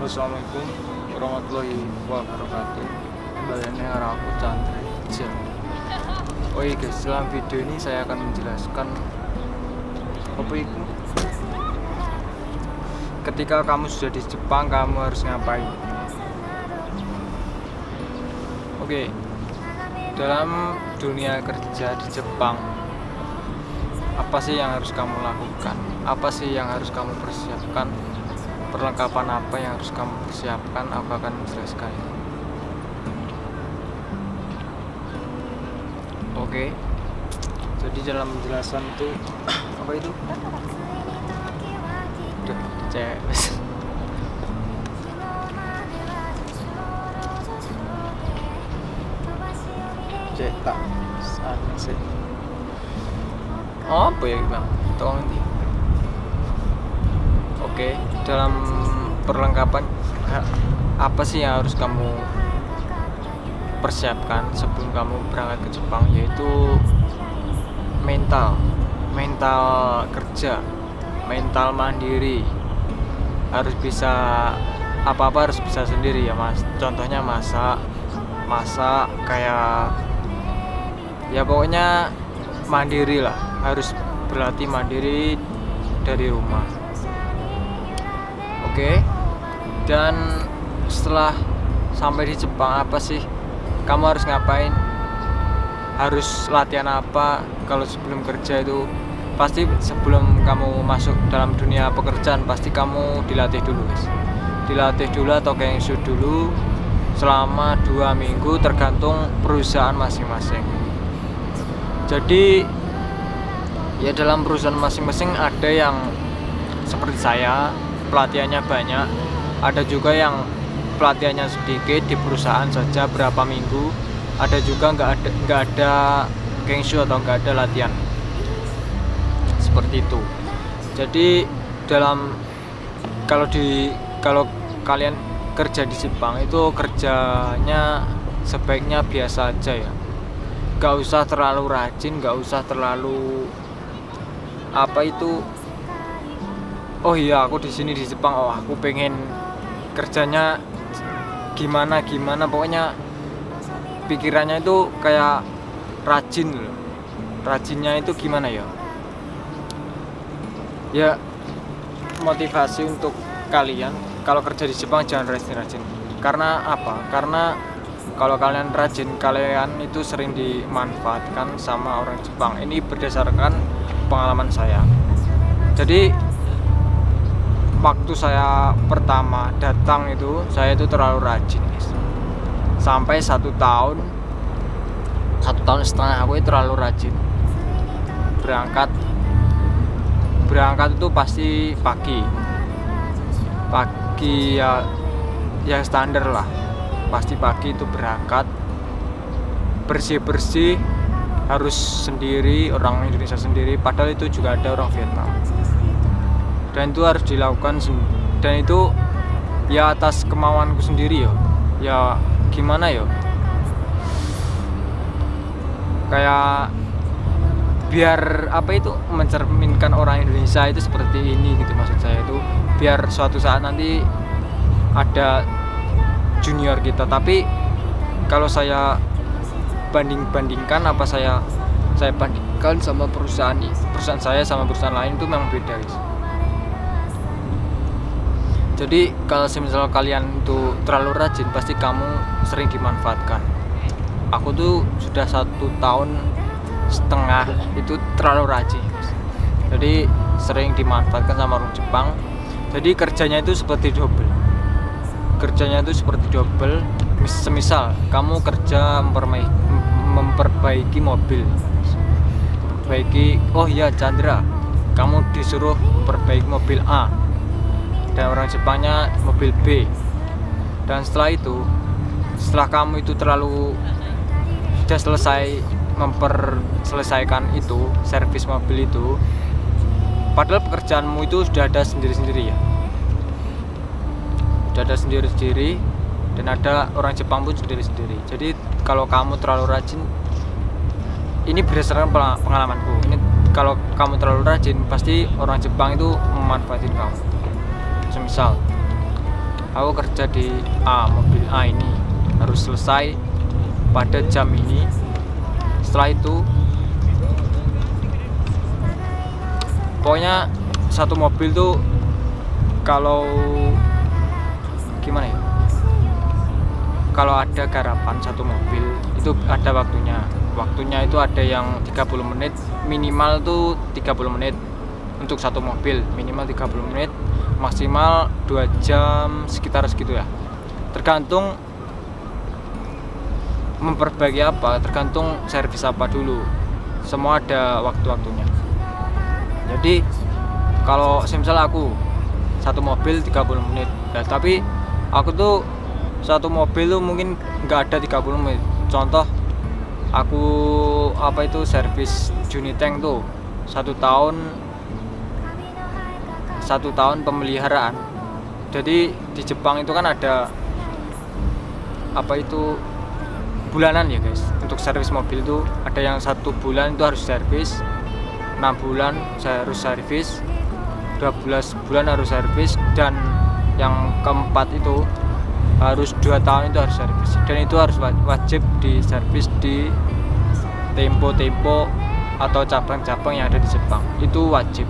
Assalamualaikum warahmatullahi wabarakatuh. Kembali dengan aku Chandra. Oh iya guys, dalam video ini saya akan menjelaskan apa itu. Ketika kamu sudah di Jepang, kamu harus ngapain? Oke, dalam dunia kerja di Jepang, apa sih yang harus kamu lakukan? Apa sih yang harus kamu persiapkan? Perlengkapan apa yang harus kamu persiapkan? Aku akan menjelaskan. Oke, jadi dalam penjelasan itu apa itu? Udah cek. Cetak sana sih. Oh, apa ya bang? Tolong nanti. Oke, dalam perlengkapan apa sih yang harus kamu persiapkan sebelum kamu berangkat ke Jepang, yaitu mental kerja, mental mandiri, harus bisa apa-apa harus bisa sendiri ya mas. Contohnya masak kayak ya pokoknya mandiri lah, harus berlatih mandiri dari rumah. Oke, dan setelah sampai di Jepang, apa sih kamu harus ngapain, harus latihan apa? Kalau sebelum kerja itu pasti sebelum kamu masuk dalam dunia pekerjaan pasti kamu dilatih dulu guys, dilatih dulu atau kengsu dulu selama 2 minggu tergantung perusahaan masing-masing. Jadi ya dalam perusahaan masing-masing ada yang seperti saya pelatihannya banyak, ada juga yang pelatihannya sedikit di perusahaan saja berapa minggu, ada juga nggak ada kengsu atau nggak ada latihan seperti itu. Jadi kalau kalian kerja di Jepang itu kerjanya sebaiknya biasa aja ya, nggak usah terlalu rajin, nggak usah terlalu apa itu. Oh iya, aku di sini di Jepang, oh aku pengen kerjanya gimana, pokoknya pikirannya itu kayak rajin loh. Rajinnya itu gimana ya? Ya motivasi untuk kalian kalau kerja di Jepang jangan rajin-rajin. Karena apa? Karena kalau kalian rajin, kalian itu sering dimanfaatkan sama orang Jepang. Ini berdasarkan pengalaman saya. Jadi waktu saya pertama datang itu, saya itu terlalu rajin guys. Sampai 1 tahun setengah aku itu terlalu rajin. Berangkat itu pasti pagi ya standar lah, pasti pagi itu berangkat, bersih harus sendiri, orang Indonesia sendiri, padahal itu juga ada orang Vietnam. Dan itu harus dilakukan, dan itu ya atas kemauanku sendiri ya gimana kayak biar apa itu mencerminkan orang Indonesia itu seperti ini gitu, maksud saya itu biar suatu saat nanti ada junior kita. Tapi kalau saya bandingkan, apa saya bandingkan sama perusahaan saya sama perusahaan lain, itu memang beda guys. Jadi kalau misalnya kalian tuh terlalu rajin, pasti kamu sering dimanfaatkan. Aku tuh sudah 1 tahun setengah itu terlalu rajin, jadi sering dimanfaatkan sama orang Jepang. Jadi kerjanya itu seperti double. Semisal kamu kerja memperbaiki mobil, oh iya Chandra, kamu disuruh memperbaiki mobil A dan orang Jepangnya mobil B. Dan setelah kamu itu sudah selesaikan itu servis mobil itu, padahal pekerjaanmu itu sudah ada sendiri-sendiri ya, sudah ada sendiri-sendiri, dan ada orang Jepang pun sendiri-sendiri. Jadi kalau kamu terlalu rajin, ini berdasarkan pengalamanku, ini kalau kamu terlalu rajin pasti orang Jepang itu memanfaatin kamu. Semisal aku kerja di mobil A ini harus selesai pada jam ini. Setelah itu pokoknya satu mobil tuh kalau gimana ya, kalau ada garapan satu mobil itu ada waktunya itu ada yang 30 menit, minimal tuh 30 menit untuk satu mobil, minimal 30 menit, maksimal 2 jam, sekitar segitu ya, tergantung memperbaiki apa, tergantung servis apa dulu, semua ada waktu-waktunya. Jadi kalau misalnya aku satu mobil 30 menit ya, tapi aku tuh satu mobil tuh mungkin nggak ada 30 menit. Contoh aku servis unit tank tuh satu tahun pemeliharaan. Jadi di Jepang itu kan ada bulanan ya guys, untuk servis mobil itu ada yang 1 bulan itu harus servis, 6 bulan saya harus servis, 12 bulan harus servis, dan yang keempat itu harus 2 tahun itu harus servis, dan itu harus wajib di servis di tempo-tempo atau cabang-cabang yang ada di Jepang, itu wajib.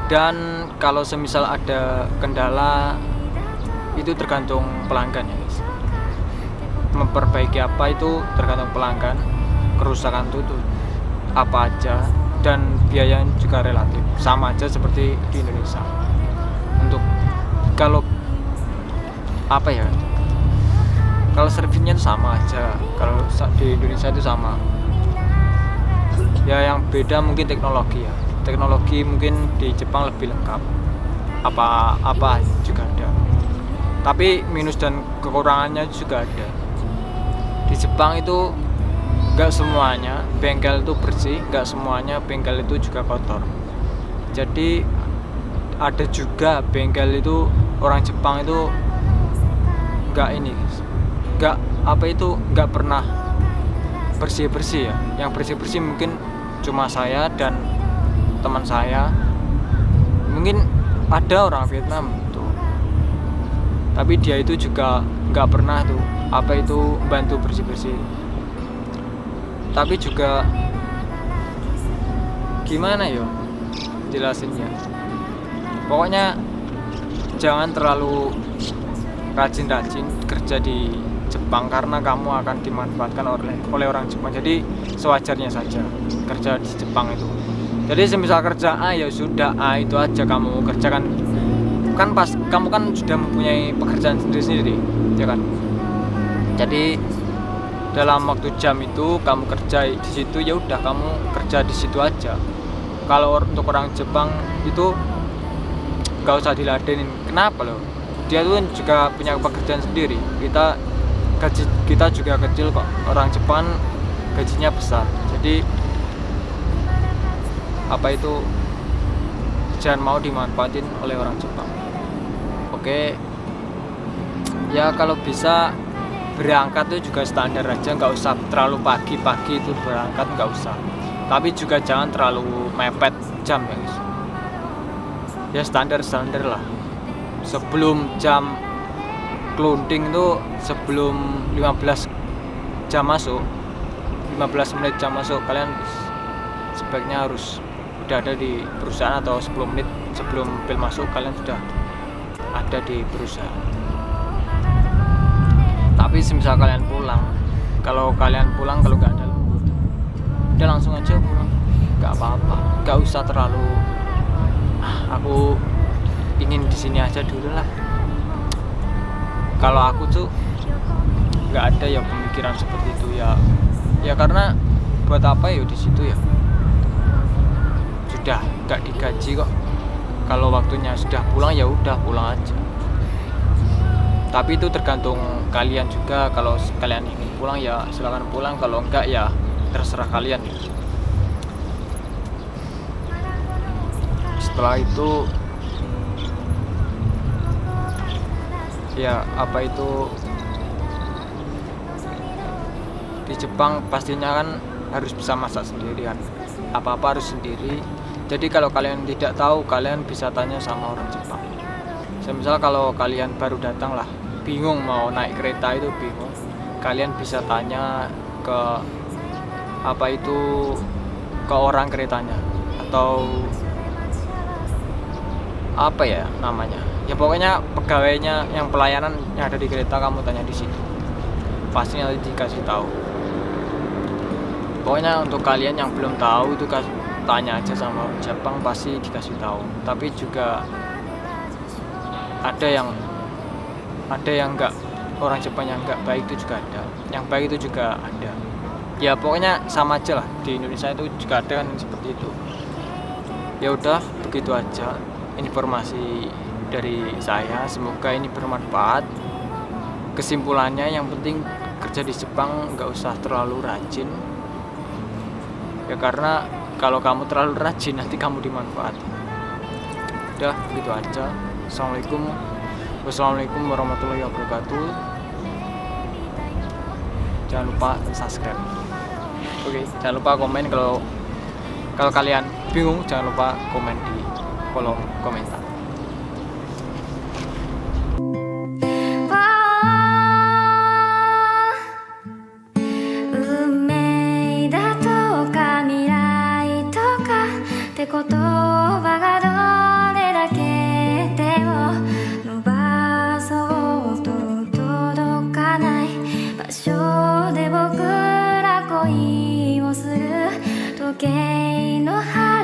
Dan kalau semisal ada kendala itu tergantung pelanggan ya guys, memperbaiki apa itu tergantung pelanggan, kerusakan itu apa aja, dan biayanya juga relatif sama aja seperti di Indonesia. Untuk kalau servisnya itu sama aja, kalau di Indonesia itu sama ya, yang beda mungkin teknologi ya, teknologi mungkin di Jepang lebih lengkap, apa juga ada, tapi minus dan kekurangannya juga ada. Di Jepang itu nggak semuanya bengkel itu bersih, nggak semuanya bengkel itu juga kotor. Jadi ada juga bengkel itu orang Jepang itu nggak pernah bersih ya. Yang bersih mungkin cuma saya dan teman saya, mungkin ada orang Vietnam tuh, tapi dia itu juga nggak pernah tuh bantu bersih. Tapi juga gimana yo jelasinnya, pokoknya jangan terlalu rajin kerja di Jepang karena kamu akan dimanfaatkan oleh orang Jepang. Jadi sewajarnya saja kerja di Jepang itu. Jadi semisal kerja A ya sudah A itu aja kamu kerjakan, kan pas kamu kan sudah mempunyai pekerjaan sendiri ya kan. Jadi dalam waktu jam itu kamu kerja di situ, ya udah kamu kerja di situ aja. Kalau untuk orang Jepang itu gak usah diladenin. Kenapa loh? Dia tuh juga punya pekerjaan sendiri. Gaji kita juga kecil kok. Orang Jepang gajinya besar. Jadi jangan mau dimanfaatin oleh orang Jepang. Oke. Ya kalau bisa berangkat itu juga standar aja, nggak usah terlalu pagi itu berangkat, nggak usah. Tapi juga jangan terlalu mepet jam ya guys. Ya standar lah. Sebelum jam closing itu, sebelum 15 jam masuk, 15 menit jam masuk, kalian sebaiknya harus udah ada di perusahaan, atau 10 menit sebelum bel masuk kalian sudah ada di perusahaan. Tapi semisal kalian pulang, kalau nggak ada lembur, udah langsung aja pulang, nggak apa-apa, nggak usah terlalu aku ingin di sini aja dulu lah. Kalau aku tuh nggak ada ya pemikiran seperti itu ya karena buat apa ya di situ ya, sudah nggak digaji kok. Kalau waktunya sudah pulang ya udah pulang aja. Tapi itu tergantung kalian juga. Kalau kalian ingin pulang ya silakan pulang, kalau enggak ya terserah kalian. Setelah itu ya di Jepang pastinya kan harus bisa masak sendiri kan, apa-apa harus sendiri. Jadi kalau kalian tidak tahu, kalian bisa tanya sama orang Jepang. Misal kalau kalian baru datang lah, bingung mau naik kereta itu bingung, kalian bisa tanya ke apa itu, ke orang keretanya atau apa ya namanya, ya pokoknya pegawainya yang pelayanan yang ada di kereta, kamu tanya di situ pasti nanti dikasih tahu. Pokoknya untuk kalian yang belum tahu itu tanya aja sama orang Jepang, pasti dikasih tahu. Tapi juga ada yang enggak, orang Jepang yang enggak baik itu juga ada, yang baik itu juga ada. Ya pokoknya sama aja lah, di Indonesia itu juga ada kan seperti itu. Ya udah, begitu aja informasi dari saya, semoga ini bermanfaat. Kesimpulannya yang penting kerja di Jepang nggak usah terlalu rajin ya, karena kalau kamu terlalu rajin nanti kamu dimanfaatkan. Udah, begitu aja. Wassalamualaikum warahmatullahi wabarakatuh. Jangan lupa subscribe. Oke, jangan lupa komen. Kalau kalian bingung, jangan lupa komen di kolom komentar.時計の針